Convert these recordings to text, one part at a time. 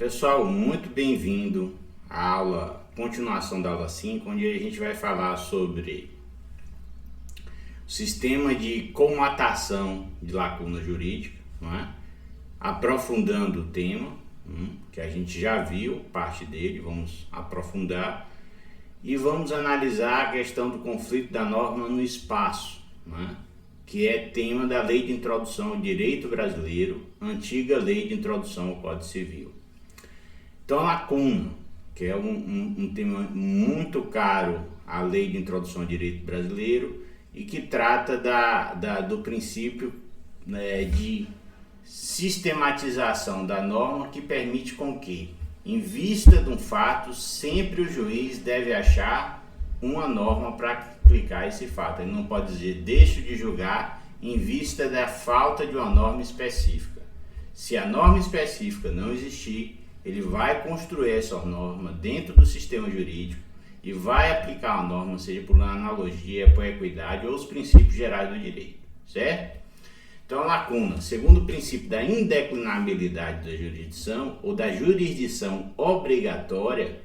Pessoal, muito bem-vindo à continuação da aula 5, onde a gente vai falar sobre o sistema de comatação de lacuna jurídica, não é? Aprofundando o tema, que a gente já viu parte dele, vamos aprofundar e vamos analisar a questão do conflito da norma no espaço, não é? Que é tema da Lei de Introdução ao Direito Brasileiro, antiga Lei de Introdução ao Código Civil. Então, a lacuna, que é um tema muito caro à Lei de Introdução ao Direito Brasileiro e que trata do princípio, né, de sistematização da norma que permite com que, em vista de um fato, sempre o juiz deve achar uma norma para aplicar esse fato. Ele não pode dizer deixo de julgar em vista da falta de uma norma específica. Se a norma específica não existir, ele vai construir essa norma dentro do sistema jurídico e vai aplicar a norma, seja por uma analogia, por equidade ou os princípios gerais do direito, certo? Então, a lacuna, segundo o princípio da indeclinabilidade da jurisdição ou da jurisdição obrigatória,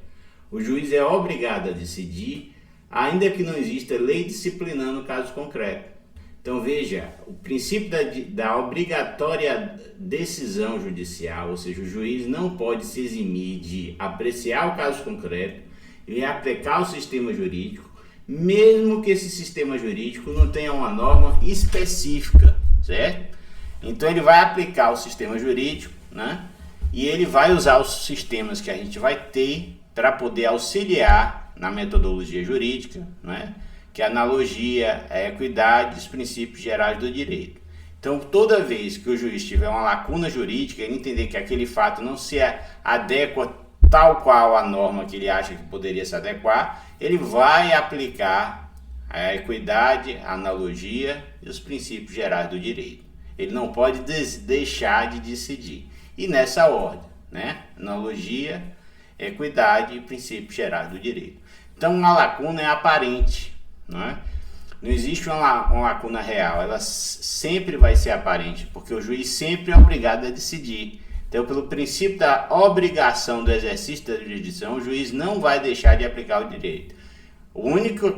o juiz é obrigado a decidir, ainda que não exista lei disciplinando o caso concreto. Então veja, o princípio da obrigatória decisão judicial, ou seja, o juiz não pode se eximir de apreciar o caso concreto e aplicar o sistema jurídico, mesmo que esse sistema jurídico não tenha uma norma específica, certo? Então ele vai aplicar o sistema jurídico, né? E ele vai usar os sistemas que a gente vai ter para poder auxiliar na metodologia jurídica, né? Que é a analogia, a equidade, os princípios gerais do direito. Então, toda vez que o juiz tiver uma lacuna jurídica, ele entender que aquele fato não se adequa tal qual a norma que ele acha que poderia se adequar, ele vai aplicar a equidade, a analogia e os princípios gerais do direito. Ele não pode deixar de decidir. E nessa ordem, né? Analogia, equidade e princípios gerais do direito. Então, uma lacuna é aparente. Não existe uma lacuna real, ela sempre vai ser aparente, porque o juiz sempre é obrigado a decidir. Então, pelo princípio da obrigação do exercício da jurisdição, o juiz não vai deixar de aplicar o direito. A única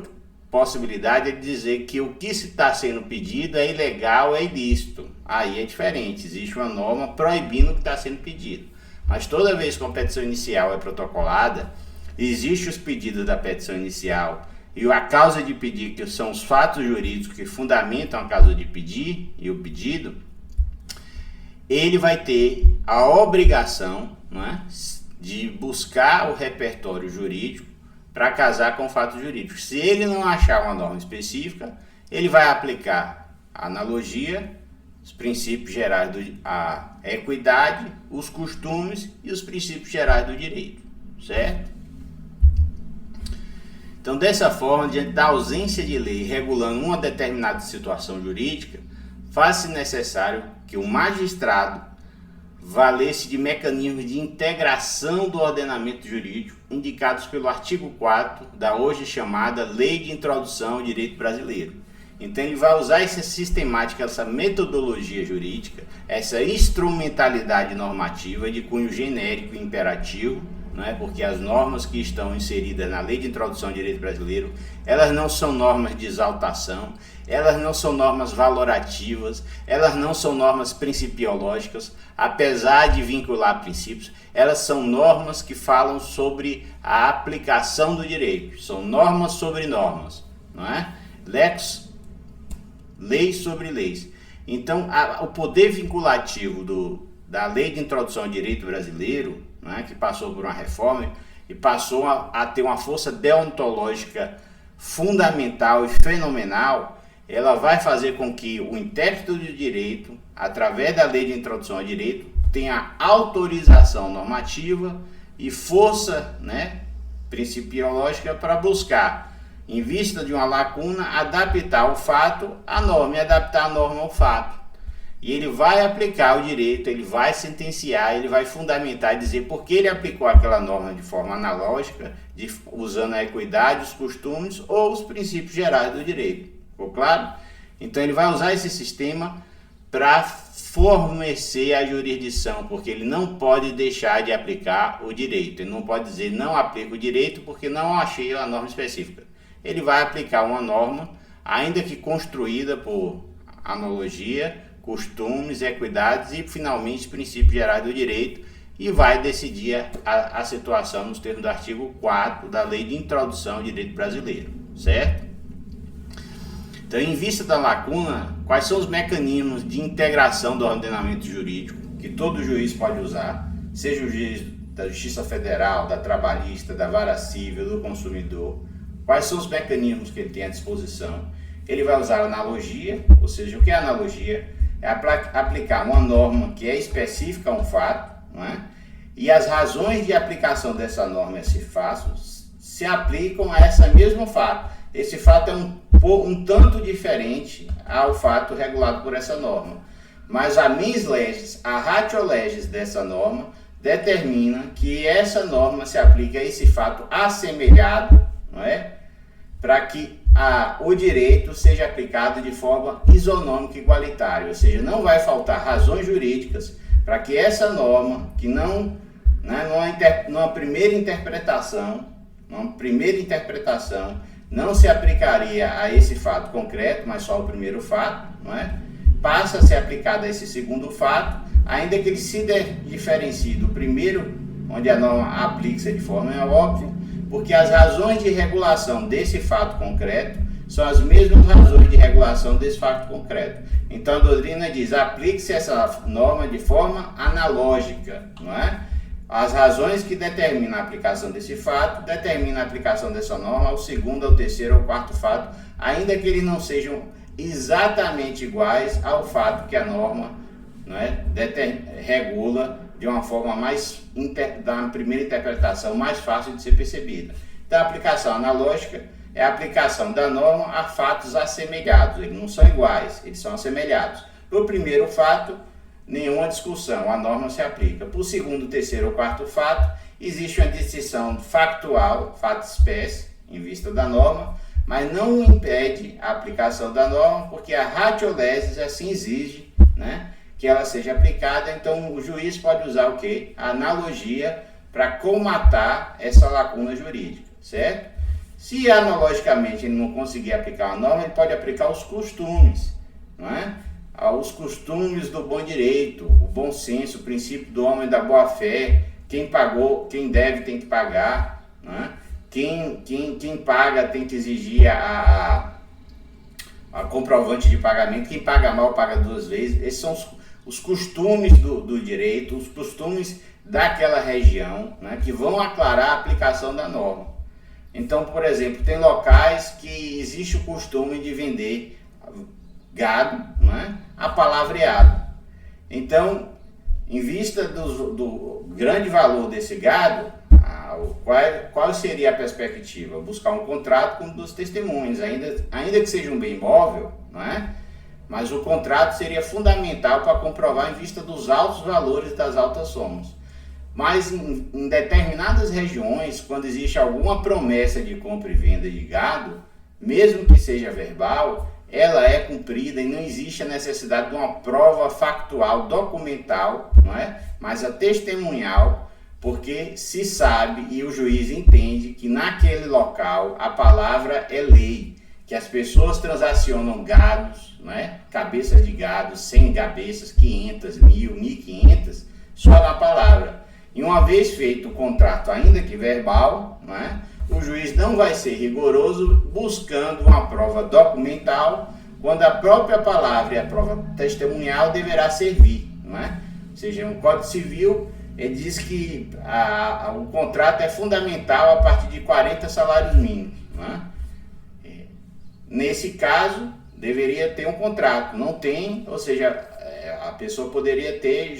possibilidade é dizer que o que está sendo pedido é ilegal, é ilícito. Aí é diferente, existe uma norma proibindo o que está sendo pedido. Mas toda vez que uma petição inicial é protocolada, existem os pedidos da petição inicial e a causa de pedir, que são os fatos jurídicos que fundamentam a causa de pedir e o pedido, ele vai ter a obrigação, não é, de buscar o repertório jurídico para casar com fatos jurídicos. Se ele não achar uma norma específica, ele vai aplicar a analogia, os princípios gerais, a equidade, os costumes e os princípios gerais do direito, certo? Então, dessa forma, diante da ausência de lei regulando uma determinada situação jurídica, faz-se necessário que o magistrado valesse de mecanismos de integração do ordenamento jurídico indicados pelo artigo 4 da hoje chamada Lei de Introdução ao Direito Brasileiro. Então, ele vai usar essa sistemática, essa metodologia jurídica, essa instrumentalidade normativa de cunho genérico e imperativo, porque as normas que estão inseridas na Lei de Introdução ao Direito Brasileiro, elas não são normas de exaltação, elas não são normas valorativas, elas não são normas principiológicas, apesar de vincular princípios, elas são normas que falam sobre a aplicação do direito, são normas sobre normas, não é? Lex, leis sobre leis. Então, o poder vinculativo da Lei de Introdução ao Direito Brasileiro, que passou por uma reforma e passou a ter uma força deontológica fundamental e fenomenal, ela vai fazer com que o intérprete do direito, através da Lei de Introdução ao Direito, tenha autorização normativa e força, principiológica para buscar, em vista de uma lacuna, adaptar o fato à norma e adaptar a norma ao fato. E ele vai aplicar o direito, ele vai sentenciar, ele vai fundamentar e dizer por que ele aplicou aquela norma de forma analógica, usando a equidade, os costumes ou os princípios gerais do direito. Ficou claro? Então ele vai usar esse sistema para fornecer a jurisdição, porque ele não pode deixar de aplicar o direito. Ele não pode dizer não aplico o direito porque não achei a norma específica. Ele vai aplicar uma norma, ainda que construída por analogia, costumes, equidades e finalmente princípios gerais do direito, e vai decidir a situação nos termos do artigo 4 da Lei de Introdução ao Direito Brasileiro, certo? Então, em vista da lacuna, quais são os mecanismos de integração do ordenamento jurídico que todo juiz pode usar, seja o juiz da Justiça Federal, da Trabalhista, da Vara Civil, do Consumidor? Quais são os mecanismos que ele tem à disposição? Ele vai usar analogia, ou seja, o que é analogia? É aplicar uma norma que é específica a um fato, não é? E as razões de aplicação dessa norma a esse fato se aplicam a esse mesmo fato. Esse fato é um tanto diferente ao fato regulado por essa norma. Mas a mens legis, a ratio legis dessa norma, determina que essa norma se aplique a esse fato assemelhado, não é? Para que o direito seja aplicado de forma isonômica e igualitária, ou seja, não vai faltar razões jurídicas para que essa norma, que numa primeira interpretação, não se aplicaria a esse fato concreto, mas só ao primeiro fato, não é? Passa a ser aplicada a esse segundo fato, ainda que ele se diferencie do primeiro, onde a norma aplica-se de forma óbvia, porque as razões de regulação desse fato concreto são as mesmas razões de regulação desse fato concreto. Então a doutrina diz, aplique-se essa norma de forma analógica, não é? As razões que determinam a aplicação desse fato, determinam a aplicação dessa norma ao segundo, ao terceiro, ao quarto fato, ainda que eles não sejam exatamente iguais ao fato que a norma, não é, regula de uma forma da primeira interpretação mais fácil de ser percebida. Então a aplicação analógica é a aplicação da norma a fatos assemelhados, eles não são iguais, eles são assemelhados. Para o primeiro fato, nenhuma discussão, a norma se aplica. Para o segundo, terceiro ou quarto fato, existe uma distinção factual, fato espécie, em vista da norma, mas não impede a aplicação da norma, porque a ratio legis assim exige, né, que ela seja aplicada. Então o juiz pode usar o quê? A analogia para colmatar essa lacuna jurídica, certo? Se analogicamente ele não conseguir aplicar a norma, ele pode aplicar os costumes, não é? Os costumes do bom direito, o bom senso, o princípio do homem da boa fé, quem pagou, quem deve tem que pagar, né? Quem paga tem que exigir a comprovante de pagamento, quem paga mal paga duas vezes. Esses são os costumes do direito, os costumes daquela região, né, que vão aclarar a aplicação da norma. Então, por exemplo, tem locais que existe o costume de vender gado, né, apalavreado. Então, em vista do grande valor desse gado, qual seria a perspectiva? Buscar um contrato com duas testemunhas, ainda que seja um bem imóvel, não é? Mas o contrato seria fundamental para comprovar em vista dos altos valores das altas somas. Mas em determinadas regiões, quando existe alguma promessa de compra e venda de gado, mesmo que seja verbal, ela é cumprida e não existe a necessidade de uma prova factual, documental, não é? Mas a testemunhal, porque se sabe e o juiz entende que naquele local a palavra é lei, que as pessoas transacionam gados, não é? Cabeças de gado, 100 cabeças, 500, 1.000, 1.500, só na palavra. E uma vez feito o contrato, ainda que verbal, não é? O juiz não vai ser rigoroso buscando uma prova documental, quando a própria palavra e a prova testemunhal deverá servir, não é? Ou seja, no Código Civil, ele diz que o contrato é fundamental a partir de 40 salários mínimos, não é? Nesse caso, deveria ter um contrato, não tem, ou seja, a pessoa poderia ter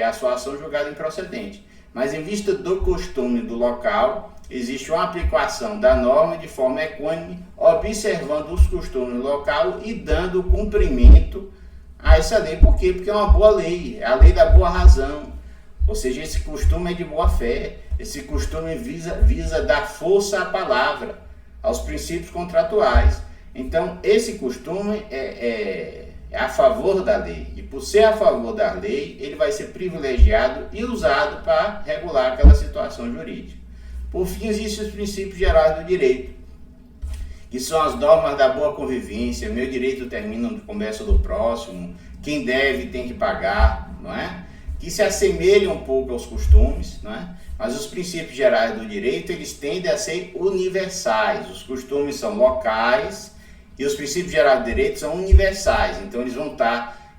a sua ação julgada improcedente. Mas em vista do costume do local, existe uma aplicação da norma de forma equânime, observando os costumes do local e dando cumprimento a essa lei. Por quê? Porque é uma boa lei, é a lei da boa razão. Ou seja, esse costume é de boa fé, esse costume visa dar força à palavra, aos princípios contratuais. Então, esse costume é a favor da lei. E por ser a favor da lei, ele vai ser privilegiado e usado para regular aquela situação jurídica. Por fim, existem os princípios gerais do direito, que são as normas da boa convivência, meu direito termina no comércio do próximo, quem deve tem que pagar, não é? Que se assemelham um pouco aos costumes, não é? Mas os princípios gerais do direito, eles tendem a ser universais. Os costumes são locais e os princípios gerais do direito são universais. Então eles vão estar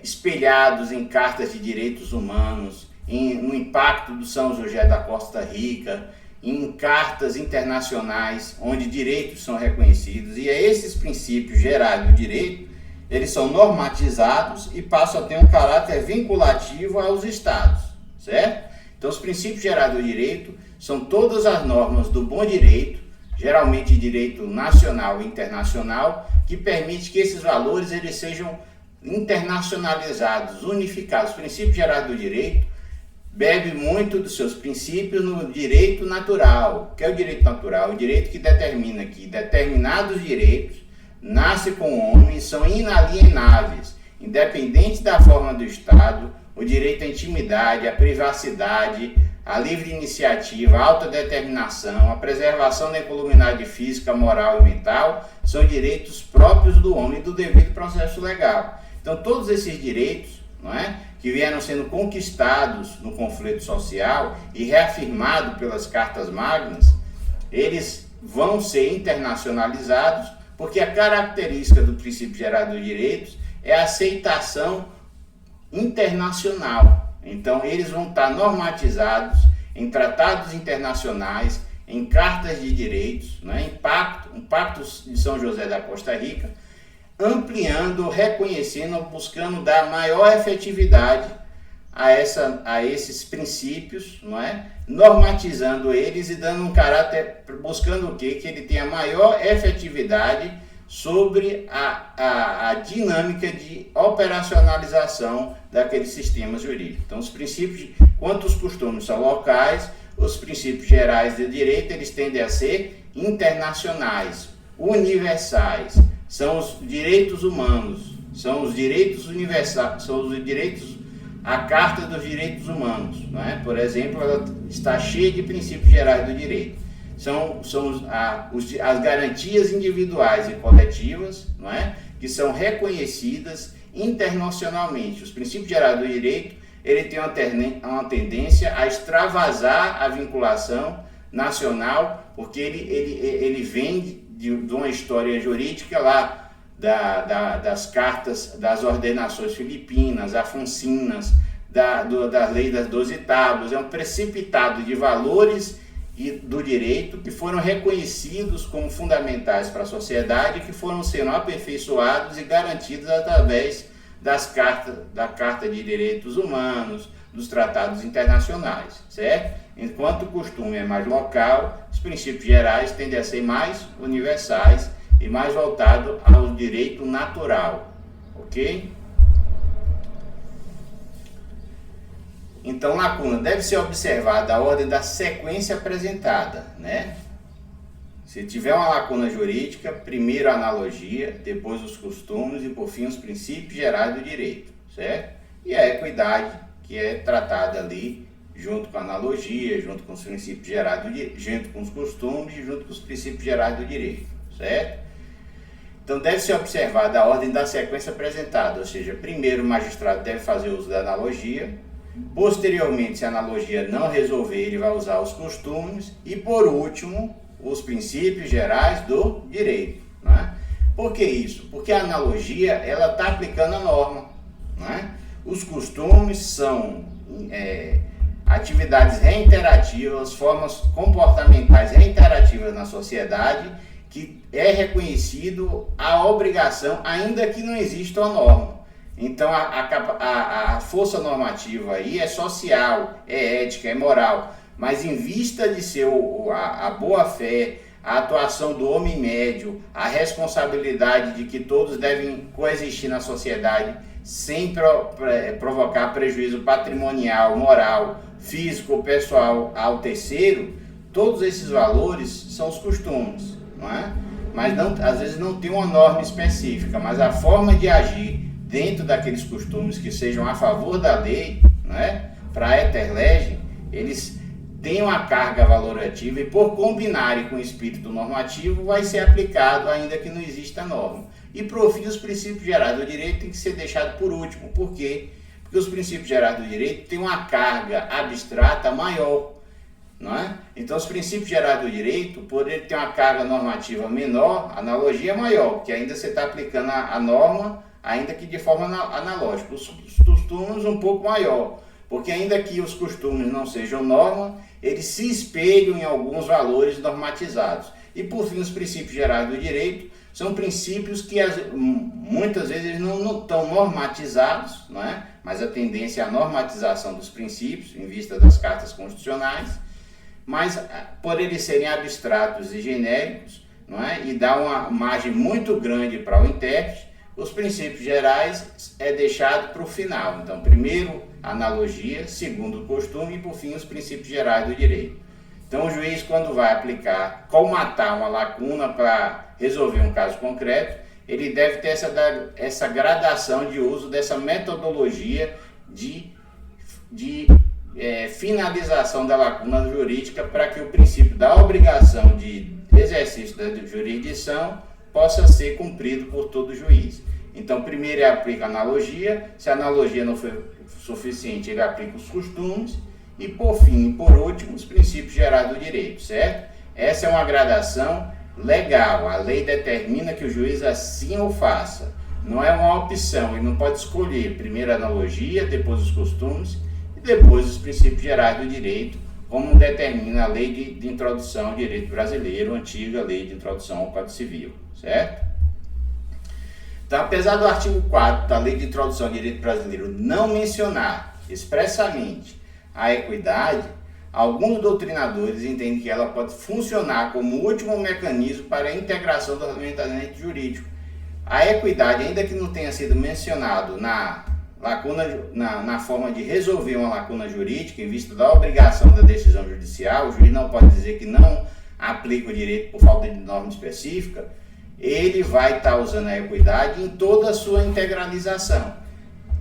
espelhados em cartas de direitos humanos, no impacto do São José da Costa Rica, em cartas internacionais onde direitos são reconhecidos. E esses princípios gerais do direito, eles são normatizados e passam a ter um caráter vinculativo aos estados, certo? Então os princípios gerais do direito são todas as normas do bom direito, geralmente direito nacional e internacional, que permite que esses valores eles sejam internacionalizados, unificados. Os princípios gerais do direito bebe muito dos seus princípios no direito natural. O que é o direito natural? O direito que determina que determinados direitos nascem com o homem e são inalienáveis, independente da forma do Estado. O direito à intimidade, à privacidade, à livre iniciativa, à autodeterminação, à preservação da incolumidade física, moral e mental são direitos próprios do homem e do devido processo legal. Então todos esses direitos, não é, que vieram sendo conquistados no conflito social e reafirmados pelas cartas magnas, eles vão ser internacionalizados, porque a característica do princípio geral dos direitos é a aceitação internacional. Então eles vão estar normatizados em tratados internacionais, em cartas de direitos, né, um pacto de São José da Costa Rica, ampliando, reconhecendo, buscando dar maior efetividade a esses princípios, não é? Normatizando eles e dando um caráter, buscando o quê? Que ele tenha maior efetividade sobre a dinâmica de operacionalização daqueles sistemas jurídicos. Então, os princípios, quanto os costumes são locais, os princípios gerais de direito, eles tendem a ser internacionais, universais. São os direitos humanos, são os direitos universais, são os direitos, a Carta dos Direitos Humanos, não é? Por exemplo, ela está cheia de princípios gerais do direito. São as garantias individuais e coletivas, não é? Que são reconhecidas internacionalmente. Os princípios gerais do direito, ele tem uma tendência a extravasar a vinculação nacional, porque ele vem de uma história jurídica lá das cartas das ordenações filipinas, afoncinas, da lei das 12 tábuas. É um precipitado de valores e do direito que foram reconhecidos como fundamentais para a sociedade, que foram sendo aperfeiçoados e garantidos através da Carta de Direitos Humanos, dos tratados internacionais, certo? Enquanto o costume é mais local, os princípios gerais tendem a ser mais universais e mais voltados ao direito natural, ok? Então, lacuna deve ser observada a ordem da sequência apresentada, né? Se tiver uma lacuna jurídica, primeiro a analogia, depois os costumes e, por fim, os princípios gerais do direito, certo? E a equidade, que é tratada ali junto com a analogia, junto com os princípios gerais do direito, junto com os costumes e junto com os princípios gerais do direito, certo? Então deve ser observada a ordem da sequência apresentada, ou seja, primeiro o magistrado deve fazer uso da analogia, posteriormente, se a analogia não resolver, ele vai usar os costumes e, por último, os princípios gerais do direito, né? Por que isso? Porque a analogia, ela está aplicando a norma, né? Os costumes são atividades reiterativas, formas comportamentais reiterativas na sociedade, que é reconhecido a obrigação, ainda que não exista uma norma. Então a força normativa aí é social, é ética, é moral, mas em vista de ser a boa-fé, a atuação do homem médio, a responsabilidade de que todos devem coexistir na sociedade sem provocar prejuízo patrimonial, moral, físico ou pessoal ao terceiro, todos esses valores são os costumes, não é? mas não, às vezes não tem uma norma específica, mas a forma de agir dentro daqueles costumes que sejam a favor da lei, né, para a Eterlege, eles têm uma carga valorativa e por combinarem com o espírito normativo vai ser aplicado ainda que não exista norma. E por fim, os princípios gerais do direito têm que ser deixados por último. Por quê? Porque os princípios gerais do direito têm uma carga abstrata maior, não é? Então, os princípios gerais do direito, por ele ter uma carga normativa menor, a analogia é maior, porque ainda você está aplicando a norma, ainda que de forma analógica. Os costumes um pouco maior, porque ainda que os costumes não sejam norma, eles se espelham em alguns valores normatizados. E, por fim, os princípios gerais do direito são princípios que muitas vezes não estão normatizados, não é? Mas a tendência é a normatização dos princípios, em vista das cartas constitucionais, mas por eles serem abstratos e genéricos, não é? E dá uma margem muito grande para o intérprete, os princípios gerais é deixado para o final. Então, primeiro, analogia, segundo, costume e, por fim, os princípios gerais do direito. Então, o juiz, quando vai aplicar, colmatar uma lacuna para resolver um caso concreto, ele deve ter essa gradação de uso dessa metodologia de finalização da lacuna jurídica para que o princípio da obrigação de exercício da jurisdição possa ser cumprido por todo juiz. Então, primeiro ele aplica a analogia, se a analogia não for suficiente, ele aplica os costumes e, por fim, por último, os princípios gerais do direito, certo? Essa é uma gradação legal, a lei determina que o juiz assim o faça. Não é uma opção, ele não pode escolher primeiro a analogia, depois os costumes e depois os princípios gerais do direito, como determina a lei de introdução ao direito brasileiro, a antiga lei de introdução ao Código Civil, certo? Então, apesar do artigo 4 da lei de introdução ao direito brasileiro não mencionar expressamente a equidade, alguns doutrinadores entendem que ela pode funcionar como último mecanismo para a integração do ordenamento jurídico. A equidade, ainda que não tenha sido mencionado na forma de resolver uma lacuna jurídica, em vista da obrigação da decisão judicial, o juiz não pode dizer que não aplica o direito por falta de norma específica, ele vai estar usando a equidade em toda a sua integralização.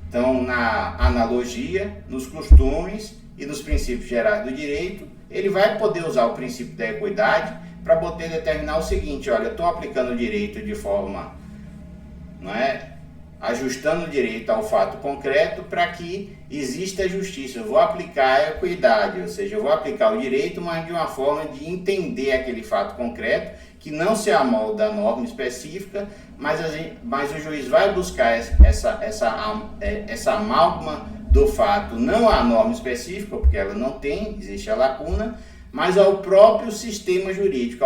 Então, na analogia, nos costumes e nos princípios gerais do direito, ele vai poder usar o princípio da equidade para poder determinar o seguinte: olha, eu estou aplicando o direito de forma, não é, ajustando o direito ao fato concreto para que exista justiça. Eu vou aplicar a equidade, ou seja, eu vou aplicar o direito, mas de uma forma de entender aquele fato concreto, que não se amolda da norma específica, mas o juiz vai buscar essa amálgama do fato, não à norma específica, porque ela não tem, existe a lacuna, mas ao próprio sistema jurídico,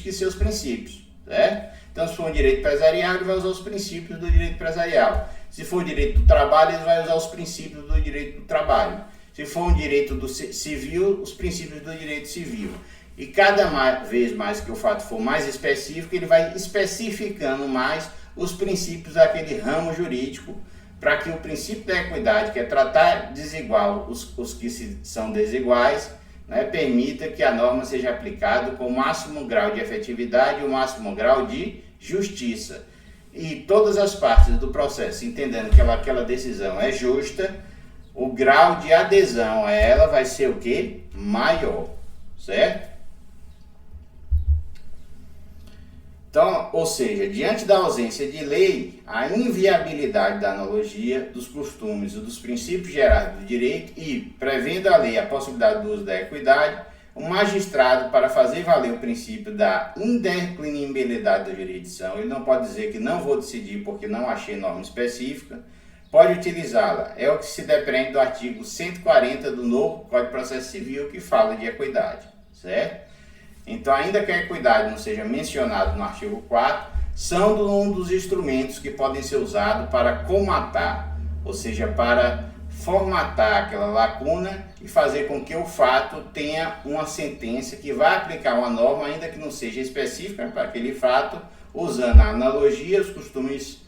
e seus princípios, certo? Então, se for um direito empresarial, ele vai usar os princípios do direito empresarial. Se for direito do trabalho, ele vai usar os princípios do direito do trabalho. Se for um direito do civil, os princípios do direito civil. E cada vez mais que o fato for mais específico, ele vai especificando mais os princípios daquele ramo jurídico, para que o princípio da equidade, que é tratar desigual os que são desiguais, né, permita que a norma seja aplicada com o máximo grau de efetividade e o máximo grau de justiça. E todas as partes do processo, entendendo que aquela decisão é justa, o grau de adesão a ela vai ser o quê? Maior, certo? Então, ou seja, diante da ausência de lei, a inviabilidade da analogia, dos costumes e dos princípios gerais do direito e, prevendo a lei a possibilidade do uso da equidade, o magistrado, para fazer valer o princípio da indeclinibilidade da jurisdição, ele não pode dizer que não vou decidir porque não achei norma específica, pode utilizá-la. É o que se depreende do artigo 140 do novo Código de Processo Civil, que fala de equidade, certo? Então, ainda que a equidade não seja mencionada no artigo 4, são um dos instrumentos que podem ser usados para comatar, ou seja, para formatar aquela lacuna e fazer com que o fato tenha uma sentença que vai aplicar uma norma, ainda que não seja específica para aquele fato, usando a analogia, os costumes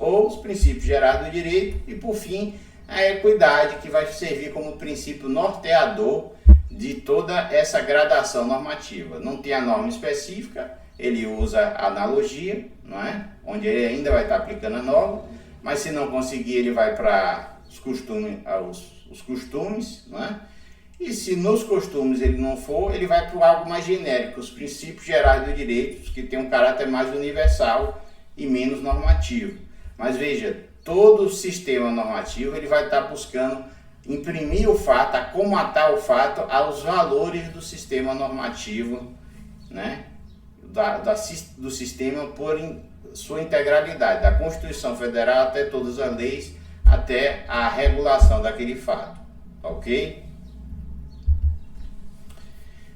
ou os princípios gerais do direito e, por fim, a equidade, que vai servir como princípio norteador de toda essa gradação normativa. Não tem a norma específica, ele usa a analogia, não é? Onde ele ainda vai estar aplicando a norma, mas se não conseguir, ele vai para os costumes, não é? E se nos costumes ele não for, ele vai para algo mais genérico, os princípios gerais do direito, que tem um caráter mais universal e menos normativo. Mas veja, todo o sistema normativo ele vai estar buscando imprimir o fato, acomatar o fato aos valores do sistema normativo, né? Do sistema por sua integralidade, da Constituição Federal até todas as leis, até a regulação daquele fato, ok?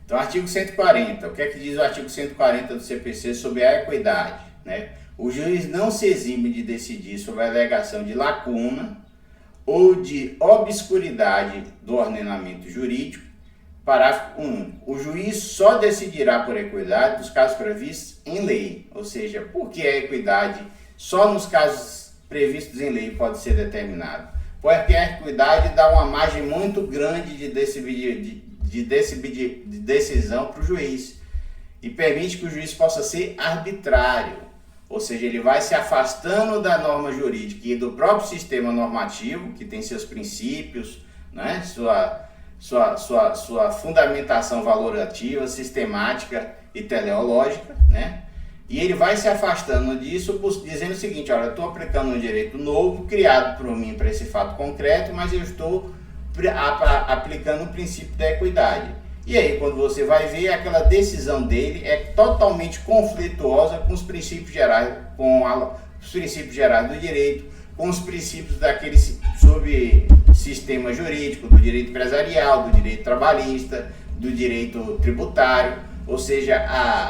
Então, artigo 140, o que é que diz o artigo 140 do CPC sobre a equidade, né? O juiz não se exime de decidir sobre a alegação de lacuna ou de obscuridade do ordenamento jurídico. Parágrafo 1. O juiz só decidirá por equidade dos casos previstos em lei. Ou seja, por que a equidade só nos casos previstos em lei pode ser determinada? Porque a equidade dá uma margem muito grande de decisão para o juiz e permite que o juiz possa ser arbitrário. Ou seja, ele vai se afastando da norma jurídica e do próprio sistema normativo, que tem seus princípios, né? Sua fundamentação valorativa, sistemática e teleológica, né? E ele vai se afastando disso, dizendo o seguinte: olha, eu estou aplicando um direito novo, criado por mim para esse fato concreto, mas eu estou aplicando o princípio da equidade. E aí, quando você vai ver, aquela decisão dele é totalmente conflituosa com os princípios gerais, os princípios gerais do direito, com os princípios daquele subsistema jurídico, do direito empresarial, do direito trabalhista, do direito tributário. Ou seja,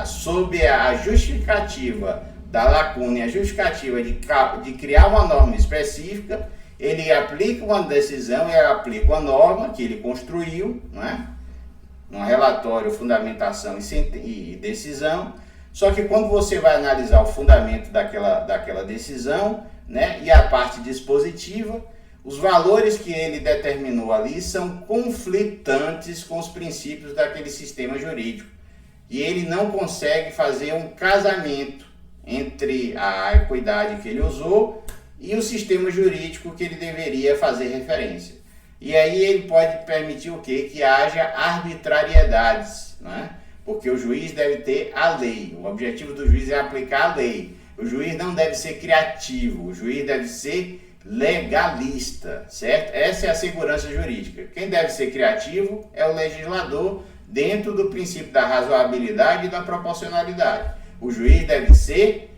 sob a justificativa da lacuna e a justificativa de criar uma norma específica, ele aplica uma decisão e aplica uma norma que ele construiu, não é? Um relatório, fundamentação e decisão. Só que quando você vai analisar o fundamento daquela decisão, né, e a parte dispositiva, os valores que ele determinou ali são conflitantes com os princípios daquele sistema jurídico. E ele não consegue fazer um casamento entre a equidade que ele usou e o sistema jurídico que ele deveria fazer referência. E aí ele pode permitir o quê? Que haja arbitrariedades, né? Porque o juiz deve ter a lei. O objetivo do juiz é aplicar a lei. O juiz não deve ser criativo, o juiz deve ser legalista, certo? Essa é a segurança jurídica. Quem deve ser criativo é o legislador, dentro do princípio da razoabilidade e da proporcionalidade. O juiz deve ser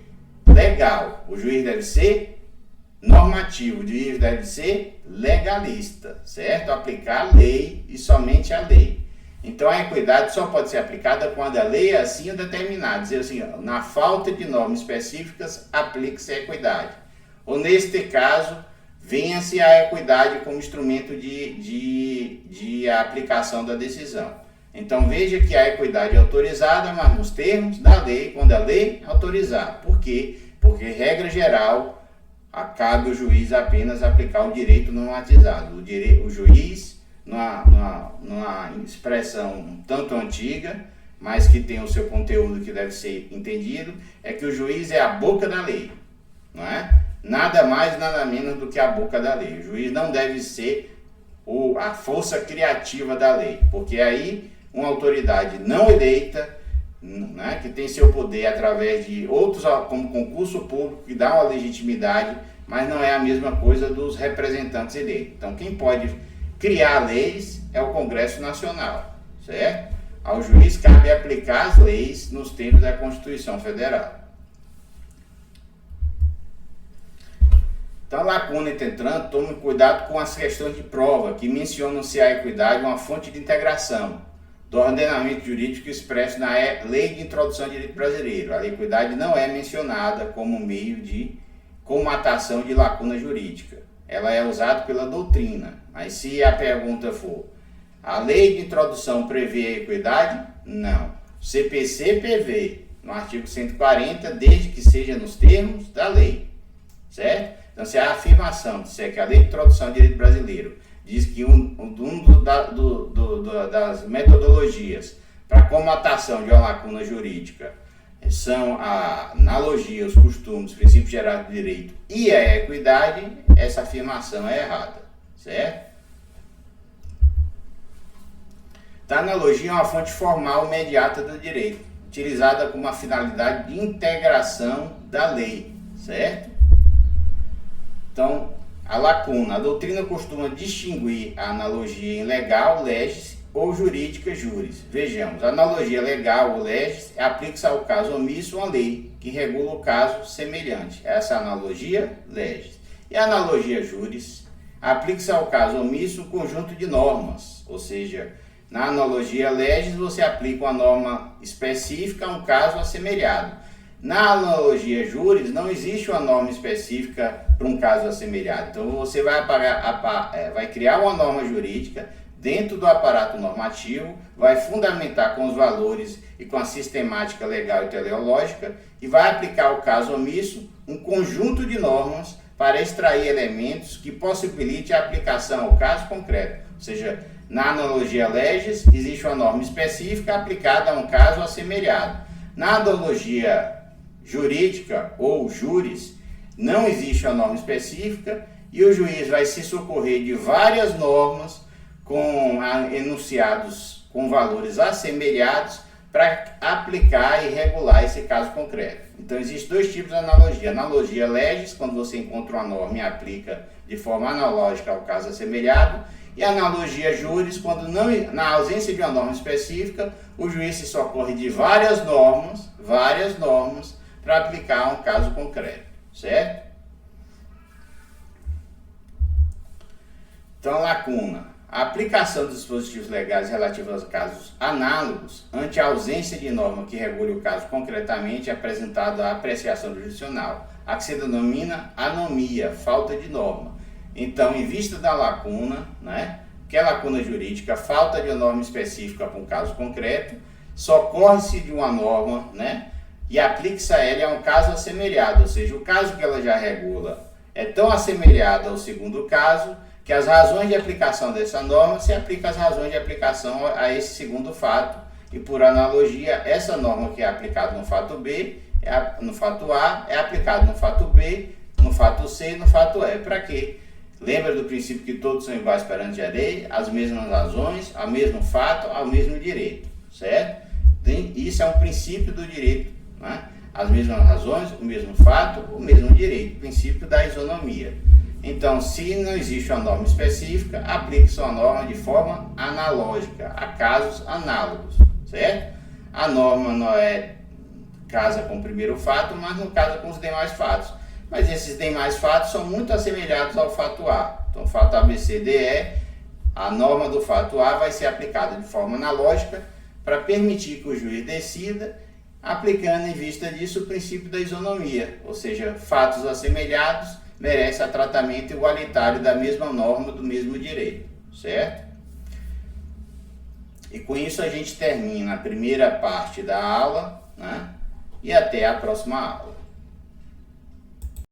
legal, o juiz deve ser normativo, o juiz deve ser legalista, certo? Aplicar a lei e somente a lei. Então a equidade só pode ser aplicada quando a lei é assim determinada, dizer assim, na falta de normas específicas, aplique-se a equidade. Ou neste caso, venha-se a equidade como instrumento de aplicação da decisão. Então veja que a equidade é autorizada, mas nos termos da lei, quando a lei autorizar. Por quê? Porque, regra geral, cabe ao juiz apenas aplicar o direito normatizado. O juiz, numa expressão um tanto antiga, mas que tem o seu conteúdo que deve ser entendido, é que o juiz é a boca da lei, não é? Nada mais, nada menos do que a boca da lei. O juiz não deve ser a força criativa da lei, porque aí uma autoridade não eleita, né, que tem seu poder através de outros, como concurso público, que dá uma legitimidade, mas não é a mesma coisa dos representantes eleitos. Então, quem pode criar leis é o Congresso Nacional, certo? Ao juiz cabe aplicar as leis nos termos da Constituição Federal. Então, lacuna entretanto, tome cuidado com as questões de prova, que mencionam se a equidade é uma fonte de integração do ordenamento jurídico expresso na Lei de Introdução ao Direito Brasileiro. A equidade não é mencionada como meio de comatação de lacuna jurídica. Ela é usada pela doutrina, mas se a pergunta for, a Lei de Introdução prevê a equidade? Não. O CPC prevê, no artigo 140, desde que seja nos termos da lei, certo? Então, se a afirmação disser que a Lei de Introdução ao Direito Brasileiro diz que das metodologias para comatação de uma lacuna jurídica são a analogia, os costumes, os princípios gerais do direito e a equidade, essa afirmação é errada, certo? Então, a analogia é uma fonte formal imediata do direito, utilizada com uma finalidade de integração da lei, certo? Então, a lacuna. A doutrina costuma distinguir a analogia em legal, legis, ou jurídica, juris. Vejamos, a analogia legal ou legis aplica-se ao caso omisso uma lei que regula o caso semelhante. Essa é a analogia legis. E a analogia juris aplica-se ao caso omisso um conjunto de normas, ou seja, na analogia legis você aplica uma norma específica a um caso assemelhado. Na analogia juris não existe uma norma específica para um caso assemelhado. Então você vai criar uma norma jurídica dentro do aparato normativo, vai fundamentar com os valores e com a sistemática legal e teleológica e vai aplicar ao caso omisso um conjunto de normas para extrair elementos que possibilite a aplicação ao caso concreto. Ou seja, na analogia legis existe uma norma específica aplicada a um caso assemelhado. Na analogia jurídica ou juris não existe uma norma específica e o juiz vai se socorrer de várias normas com enunciados com valores assemelhados para aplicar e regular esse caso concreto. Então, existem dois tipos de analogia. Analogia legis, quando você encontra uma norma e aplica de forma analógica ao caso assemelhado, e analogia juris, quando na ausência de uma norma específica, o juiz se socorre de várias normas para aplicar a um caso concreto, certo? Então, lacuna. A aplicação dos dispositivos legais relativos aos casos análogos, ante a ausência de norma que regule o caso concretamente, é apresentado à apreciação jurisdicional, a que se denomina anomia, falta de norma. Então, em vista da lacuna, que é lacuna jurídica, falta de uma norma específica para um caso concreto, socorre-se de uma norma, e aplica-se a ela a um caso assemelhado, ou seja, o caso que ela já regula é tão assemelhado ao segundo caso, que as razões de aplicação dessa norma se aplicam às razões de aplicação a esse segundo fato, e por analogia, essa norma que é aplicada no fato B, no fato A, é aplicada no fato B, no fato C e no fato E. Para quê? Lembra do princípio que todos são iguais perante a lei, as mesmas razões, ao mesmo fato, ao mesmo direito, certo? Isso é um princípio do direito, as mesmas razões, o mesmo fato, o mesmo direito, princípio da isonomia. Então, se não existe uma norma específica, aplica-se uma norma de forma analógica, a casos análogos, certo? A norma não casa com o primeiro fato, mas não casa com os demais fatos. Mas esses demais fatos são muito assemelhados ao fato A. Então, o fato A, B, C, D, E, a norma do fato A vai ser aplicada de forma analógica para permitir que o juiz decida, aplicando em vista disso o princípio da isonomia, ou seja, fatos assemelhados merece tratamento igualitário da mesma norma, do mesmo direito, certo? E com isso a gente termina a primeira parte da aula, e até a próxima aula.